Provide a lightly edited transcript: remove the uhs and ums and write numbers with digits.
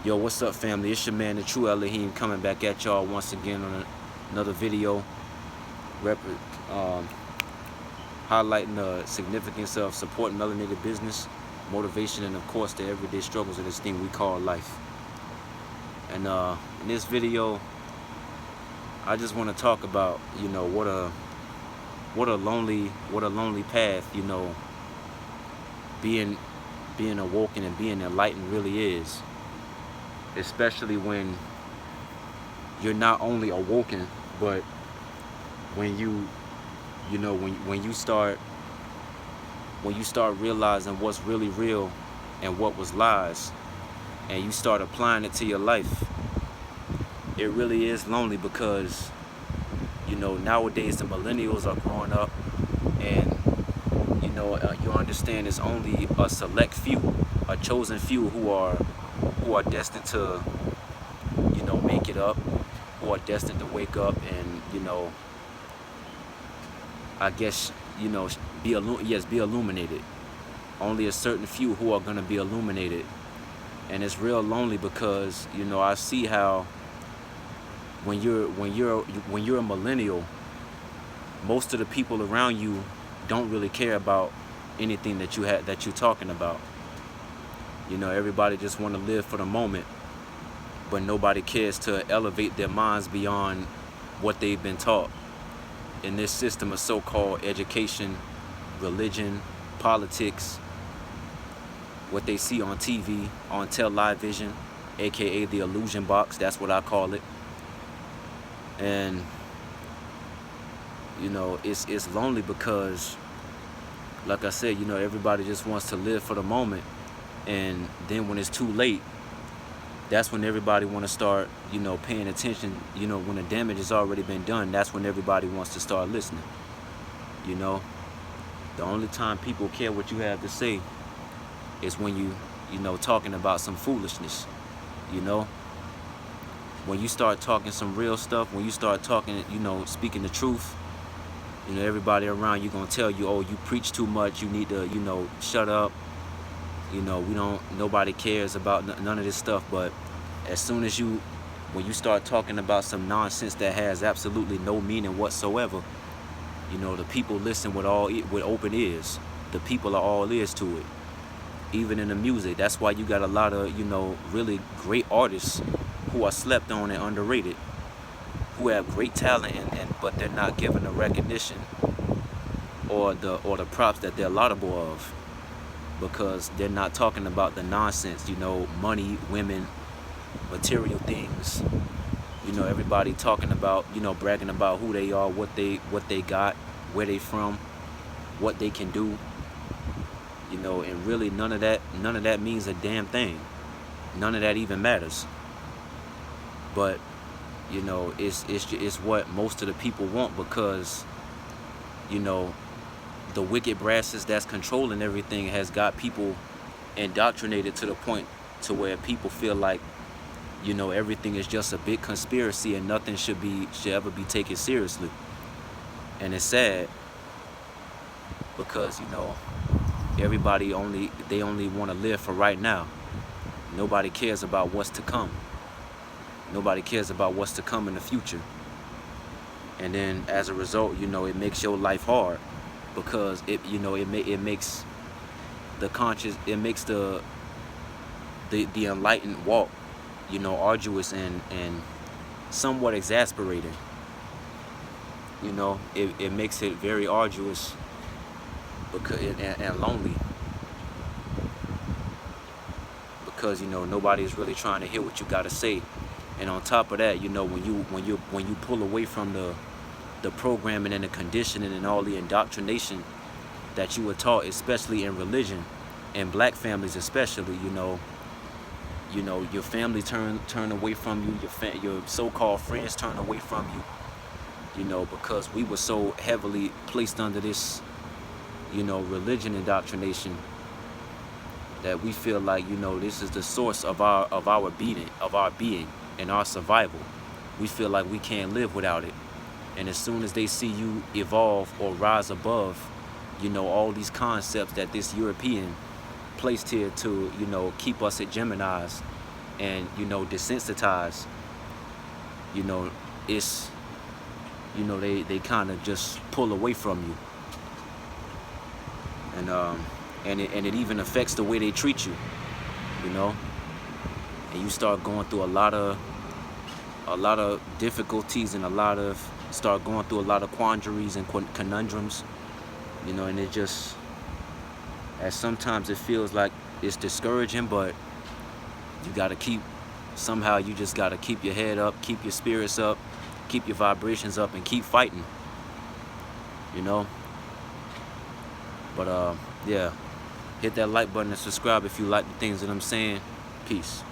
Yo, what's up, family? It's your man, the True Elohim, coming back at y'all once again on another video, rep highlighting the significance of supporting melanated business, motivation, and of course the everyday struggles of this thing we call life. And in this video, I just want to talk about, what a lonely path, being awoken and being enlightened really is. Especially when you're not only awoken, but when when you start realizing what's really real and what was lies, and you start applying it to your life, it really is lonely because nowadays the millennials are growing up, and you understand it's only a select few, a chosen few who are destined to make it up, who are destined to wake up and I guess be illuminated. Only a certain few who are going to be illuminated, and it's real lonely because I see how when you're a millennial, most of the people around you don't really care about anything that you're talking about. Everybody just want to live for the moment, but nobody cares to elevate their minds beyond what they've been taught in this system of so-called education, religion, politics, what they see on TV, on television, aka the illusion box. That's what I call it. And it's lonely because, like I said, everybody just wants to live for the moment. And then when it's too late, that's when everybody want to start, paying attention. When the damage has already been done, that's when everybody wants to start listening. The only time people care what you have to say is when you talking about some foolishness. When you start talking some real stuff, when you start talking, speaking the truth, everybody around you gonna tell you, oh, you preach too much, you need to, shut up. Nobody cares about none of this stuff. But as soon as when you start talking about some nonsense that has absolutely no meaning whatsoever, the people listen with open ears. The people are all ears to it. Even in the music, that's why you got a lot of, really great artists who are slept on and underrated, who have great talent, but they're not given the recognition or the props that they're laudable of, because they're not talking about the nonsense, money, women, material things. Everybody talking about, bragging about who they are, what they got, where they from, what they can do, and really none of that means a damn thing. None of that even matters. But it's what most of the people want, because the wicked brasses that's controlling everything has got people indoctrinated to the point to where people feel like everything is just a big conspiracy and nothing should ever be taken seriously. And it's sad because everybody only want to live for right now. Nobody cares about what's to come. Nobody cares about what's to come in the future. And then as a result, it makes your life hard, because it makes the conscious, it makes the enlightened walk arduous and somewhat exasperating. It makes it very arduous and lonely, because nobody is really trying to hear what you got to say. And on top of that, when you pull away from the programming and the conditioning and all the indoctrination that you were taught, especially in religion, and black families especially, your family turn away from you, your so-called friends turn away from you, because we were so heavily placed under this, religion indoctrination, that we feel like, this is the source of our being and our survival. We feel like we can't live without it. And as soon as they see you evolve or rise above, all these concepts that this European placed here to, keep us hegemonized, and, you know, desensitized, you know, it's, you know, they kind of just pull away from you. And it even affects the way they treat you, you know. And you start going through a lot of difficulties, and start going through a lot of quandaries and conundrums, you know. And it just, as sometimes it feels like it's discouraging, but you gotta somehow you just gotta keep your head up, keep your spirits up, keep your vibrations up, and keep fighting, you know. But yeah, hit that like button and subscribe if you like the things that I'm saying. Peace.